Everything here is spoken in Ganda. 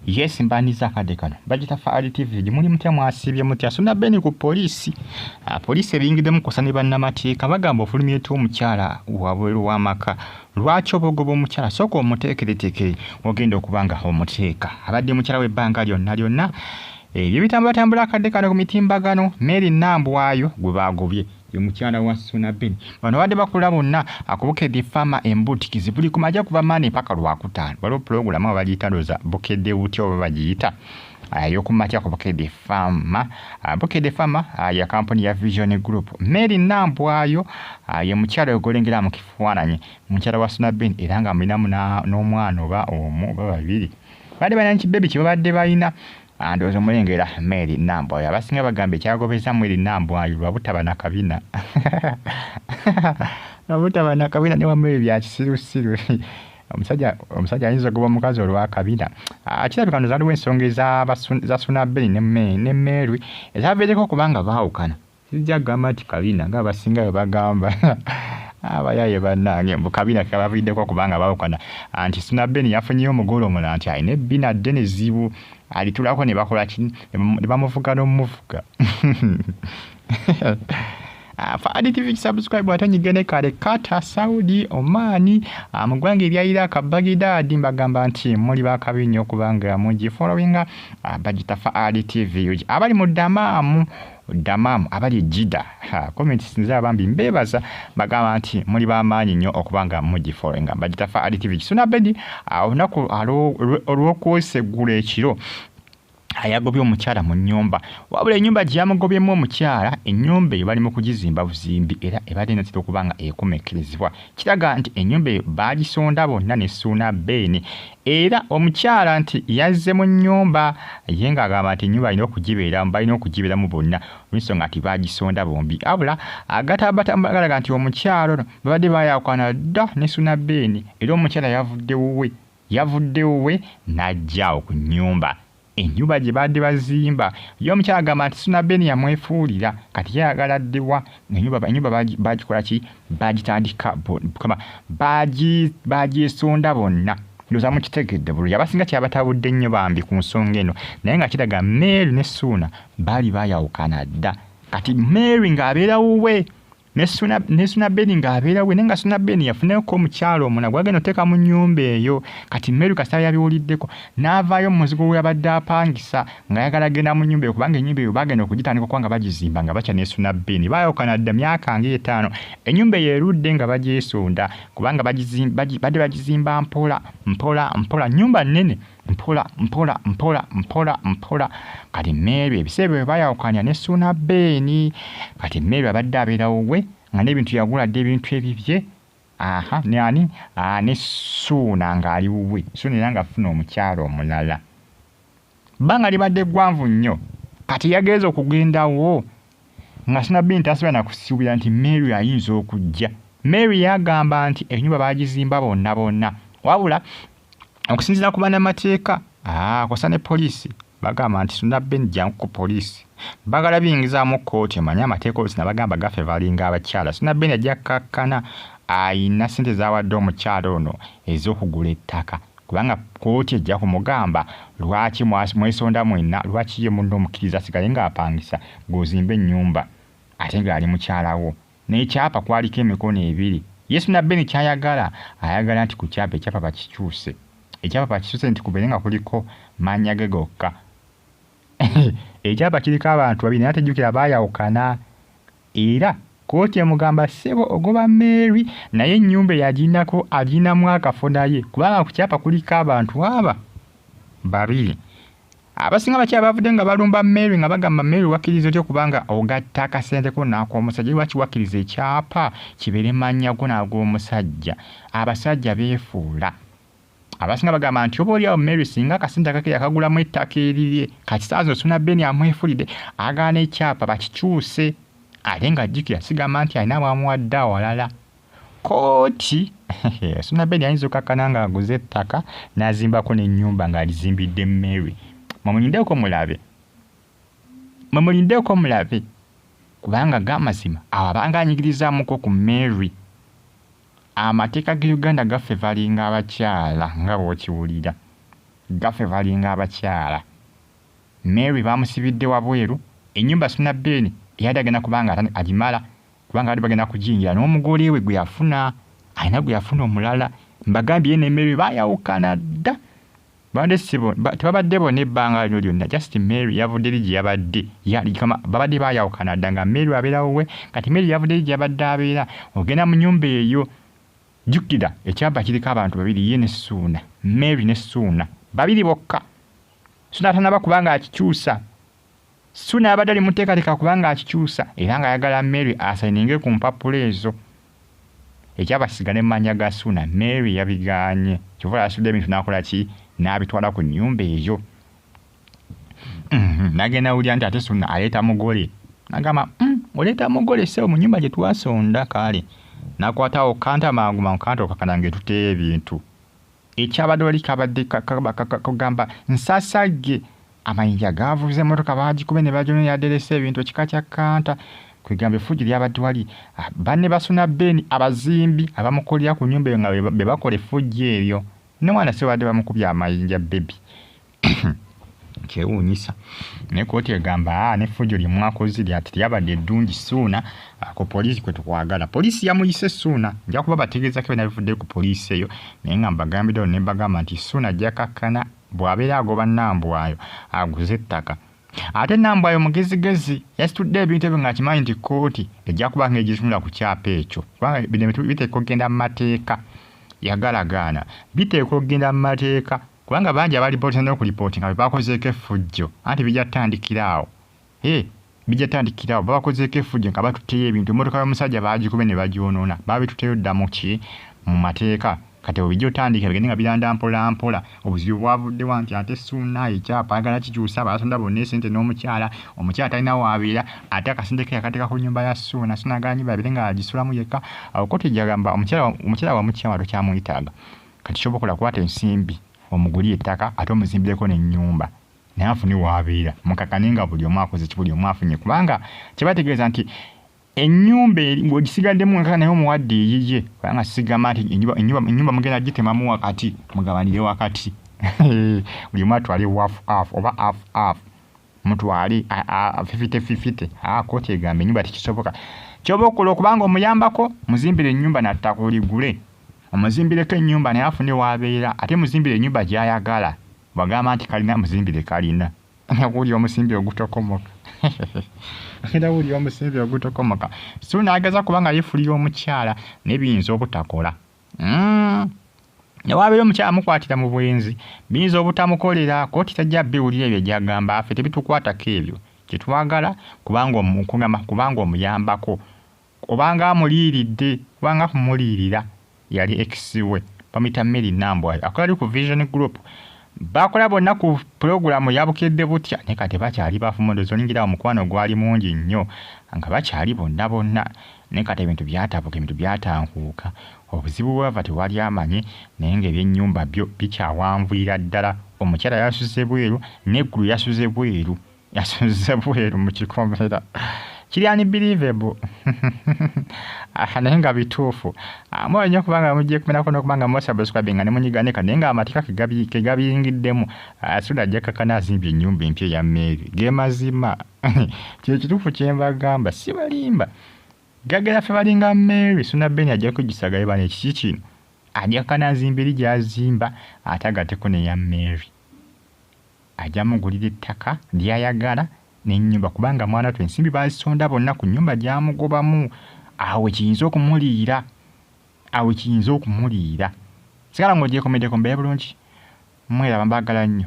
Yes mbaniza akadde kano bagita Faali TV muli mutya mwasibye mutya Suna Beni ku polisi polisi ebingiddemu kusani bannamateeka bagamba ofulumyetu omukyala wabweru w'amaka lwaki obogoba omukyala sooka omuteekereteekere ogenda okubanga omuteeka abadde mukyala w'ebbanga lyonna ebyo bitambula akadde kano ku mitimbagano Mary Nambwayo gwe baagobye mukyala wa Suna Beni bano badde bakola bonna akubukedde fama embutikizi buli kumaja kuva mane paka lwakutaano waliwo pulogulamu abagiyita ndoza bukedde buti oba bagiyita yokumatya ku bukedde fama ya kampuni ya Vision Group Mary Nambwayo ye mukyala ogolengera mu kifaananyi mukyala wa Suna Beni era nga mulinamu n'omwana oba omu oba babiri badde balina kibebi kye babadde balina Andozo mulengera Mary Nambwayo abasinga bagambe kyagobeza Mary Nambwayo lwabutaba na kabina lwabutaba na kabina ne wamwe bya kisirusiru omusajja ayinza okuba mukazi olwa kabina kirabika nti zaliwo ensonga za Suna Beni ne Mary ezaveereko kubanga baawukana sijja kugamba nti kabina nga abasinga bwe bagamba abayaye bannange mbu kabina kabaviddeko kubanga baawukana anti Suna Beni yafunyeyo omugole omulala nti alina ebbina ddene zibu alitulako ne bakola kini ne bamuvuga n'omuvuga Faali TV subscribe atanyigene kale Kata Saudi Omani mugwange ebya Iraq Baghdad mbagamba nti muli bakabinyo okubanga mungi following bagita Faali TV abali mu Damamu abali Jida comments nza bambi mbebaza bagamba nti muli bamaanyi nnyo okubanga mungi following bagita Faali TV Suna Beni olunaku olw'okwesegula ekiro ayagobye omukyala mu nnyumba wabula ennyumba gye yamugobyemu omukyala ennyumba eyo bali mu kugizimba buzimbi era ebadde enatera okubanga ekomekkerezebwa kiraga nti ennyumba eyo baagisonda bonna ne Suna Beni era omukyala nti yazze mu nnyumba ye ng'agamba nti ennyumba balina okugibeeramu bonna olw'ensonga nti baagisonda bombi abula agalaga nti omukyala ono babadde baayawukana dda ne Suna Beni era omukyala yavuddewo we n'ajjaawo ku nnyumba ennyumba gye badde bazimba ye omukyala agamba nti Suna Beni yamwefuulira kati yayagala ddewa ennyumba bagikola ki bagitandika bagyesonda bonna ndoza mukitegedde bulungi abasinga kyabatabudde nnyo bambi ku nsonga eno naye nga kiraga Mary ne Suna baali baayawukana dda kati Mary ng'abeera wuwe ne Suna Beni ng'abeera we nenga Suna Beni yafuneko omukyalo omuna gwagenda oteeka mu nnyumba eyo kati Mary kasita yabiwuliddeko n'avaayo mu muzigo we yabadde apangisa ng'ayagala genda mu nnyumba eyo kubanga ennyumba eyo bagenda okugitandika okuba nga bagizimba nga bakya ne Suna Beni baayawukana dda myaka ng'etaano ennyumba eyo erudde nga bagyesonda kubanga badde bagizimba mpola nnyumba nnene mpola kati Mary ebiseera bwe baayawukanya ne Suna Beni kati Mary abadde abeerawo we nga n'ebintu yagula dde ebintu ebibye ne Suna ng'ali wuwe Suna era ng'afuna omukyalo omulala bbanga libadde ggwanvu nnyo kati yageeza okugendawo nga Suna Beni tasobola na kusuubira nti Mary ayinza okujja Mary yagamba nti ennyumba baagizimba bonna wabula okusinziira ku bannamateeka kw'ossa ne poliisi bagamba nti Suna Beni jangu ku poliisi bagala biyingizaamu kkooti emanyi amateeka oluusi nabagamba gafe balinga abakyala Suna Beni ajja kkakkana ayina ssente z'awadde omukyala ono ez'okugula ettaka kubanga kkooti ejja kumugamba lwaki mwesonda mwenna lwaki ye munno omukkiriza asigale ng'apangisa ng'ozimba ennyumba ate ng'ali mukyalawo n'ekyapa kwaliko emikono ebiri ye Suna Beni kyayagala ayagala nti ku kyapa ekyapa bakikyuse ekyapa bakisuse nti kubeere nga kuliko mannya ge gokka ekyapa kiriko abantu babiri naye atejjukira baayawukana era kkooti emugamba ssebo ogoba Mary naye ennyumba aginamu akafo naye kubanga ku kyapa kuliko abantu aba babiri abasinga bakyala bavudde nga balumba Mary nga bagamba Mary wakkiriza otya kubanga ogatta akasenteko n'ak'omusajja lwaki wakkiriza ekyapa kibeere mannya go n'ag'omusajja abasajja beefuula abasinga bagamba nti oba oliawo Mary singa akasente akake yakagulamu ettaka erirye kati saazo Suna Beni amwefulidde agaana ekyapa bakikyuse ate nga jjukira sigamba nti alina bwamuwadde awalala kooti Suna Beni ayinza okakkana ng'aguze ettaka n'azimbako n'ennyumba ng'alizimbidde Mary mwemulindeeko mulabe kubanga g'amazima awo abanga anyigirizaamuko ku Mary amateeka ga Uganda gaffe balinga abakyala nga bw'okiwulira gaffe balinga abakyala. Mary bamusibidde wabweru, ennyumba Suna Ben eyali agenda kubanga agimala kubanga ali bagenda kujingira n'omugole we gwe yafuna alina gwe yafuna omulala. Mbagambye ne Mary bayawukana dda. Tebabadde bonna ebbanga lino lyonna, just Mary yavudde eri gye yabadde babadde bayawukana dda nga Mary abeerawo we, kati Mary yavudde eri gye yabadde abeera. Ogenda mu nnyumba eyo, jjukira ekyapa kiriko abantu babiri, ye ne Ssuuna, Mary ne Ssuuna, babiri bokka. Ssuuna tanaba kubanga akikyusa. Ssuuna yabadde ali muteekateeka kubanga akikyusa era ng'ayagala Mary asayininge ku mpapula ezo. Ekyabasigala emmanya ga Ssuuna, Mary yabigaanye. Kyova yasudde ebintu n'akola ki? N'abitwala ku nnyumba eyo. Nagenda awulira nti ate Ssuuna aleeta mugole. N'agamba, oleeta mugole seewo mu nnyumba gye twasonda kale. N'akwatawo kanta mangu kanta okakanange tuteeyo ebintu. Ekyabadde wali kabadde kagamba nsasagge. Amayinja gaavuze emmotoka baagikube ne bagyona yaderesa ebintu ekika kya kanta. Kwegamba effugi lyabadde wali. Banne ba Suna Ben abazimbi abamukolera ku nnyumba eyo nga be bakola effugi eryo. Ne mwana se badde bamukubye amayinja bebi. Kyewuunyisa. Ne kooti egamba n'effugi lye mwakoze ati lyabadde eddungi Ssuuna ku poliisi kwe tukwagala. Poliisi yamuyise Ssuuna. Nja kuba bategeezako byonna bivudde ku poliisi eyo naye nga mbagambiddewo ne mbagamba nti Ssuuna ajja kakkana bw'abeera agoba Nambwayo aguze ettaka. Ate Nambwayo mugezigezi yasitudde ebintu ebyo ng'akimanyi nti kooti ejja kuba ng'egitunula ku kyapa ekyo. Kubanga biteekwa okugenda mu mateeka. Yagalagaana biteekwa okugenda mu mateeka kubanga bangi abalipoota n'okuripooti nga bakozeeko effujjo anti bijja ttandikiraawo. Bijja ttandikiraawo babakozeeko effujjo nga batuteyo ebintu. Emmotoka y'omusajja baagikube ne bagyonoona. Baabituteyo dda mu mateeka. Kati obijja otandika bigende nga biranda mpola mpola. Obuzibu bwavuddewo nti ate Ssuuna ekyapa ayagala kikyusa basonda bonna esente n'omukyala. Omukyala talina waabeera ate akasente ke yakateeka ku nnyumba ya Ssuuna. Ssuuna agala nnyumba yabeere nga agisulamu yekka. Awo kooti gyagamba omukyala wamukyama tokyamuyitaaga. Kati ky'oba kwata ensimbi omuguli ettaka ate omuzimbireko n'ennyumba. Naye afune waabeera. Mukakane nga buli omu akoze buli omu afunye kubanga kyebategeeza nti ennyumba ng'ogisigaddemu nkaka naye omuwadde eyiye kubanga sigamba nti ennyumba mugenda gitemamu wakati mugabanire wakati. Buli omu atwale half oba half mutwale 50-50. Kooti egamba ennyumba tekisoboka. Ky'oba okola okubanga omuyambako muzimbire ennyumba n'attaka oligule. Omuzimbireko ennyumba naye afune waabeera ate muzimbire ennyumba gy'ayagala. Bagamba nti kalina muzimbire kalina. Okuwulira omusimbi ogutokomoka. Era wulira omusimbi ogutokomoka. Ssuuna ageza kubanga yeefulira omukyala n'ebiyinza obutakola. Ne waabeera omukyala mukwatira mu bwenzi biyinza obutamukolera. Kooti tajja biwulira ebyo gy'agamba ffe tebitukwatako ebyo. Kye twagala kubanga omuyambako obanga amuliiridde kubanga kumuliirira yali ex we bamuyita Mary Nambwayo akola ali ku Vision Group. Bakola bonna ku pulogulaamu ya Bukedde Butya naye kati bakyali bafumondozo ningira omukwano gwali mungi nnyo nga bakyali bonna naye kati ebintu byatabuka ebintu byatankuuka. Obuzibu bwava tewali amanyi naye ng'ebyennyumba byo bikyawanvuyira ddala. Omukyala yasuze bweru n'eggulu yasuze bweru mu kikomera. Kiri unbelievable. Naye nga bituufu. Mwoyo nnyo kubanga mujje kumenako n'okubanga musubscribing nga ne munyiganika naye nga amateeka ke gabiyingiddemu. Ssuuna ajja kakkana azimbye ennyumba empya ya Mary. Ge mazima. Kye kituufu kye mbagamba si balimba. Gagera ffe balinga Mary. Suna Ben ajja kugisagayo bano ekiki kino. Ajja kakkana azimba eri gy'azimba ate agatteko n'eya Mary. Ajja mugulira ettaka ly'ayagala n'ennyumba kubanga mwana we ensimbi baazisonda bonna ku nnyumba gy'amugobamu. Awe kiyinza okumuliira. Sigala ng'ogyekomeddeko mbeera bulungi. Mweraba mbaagala nnyo.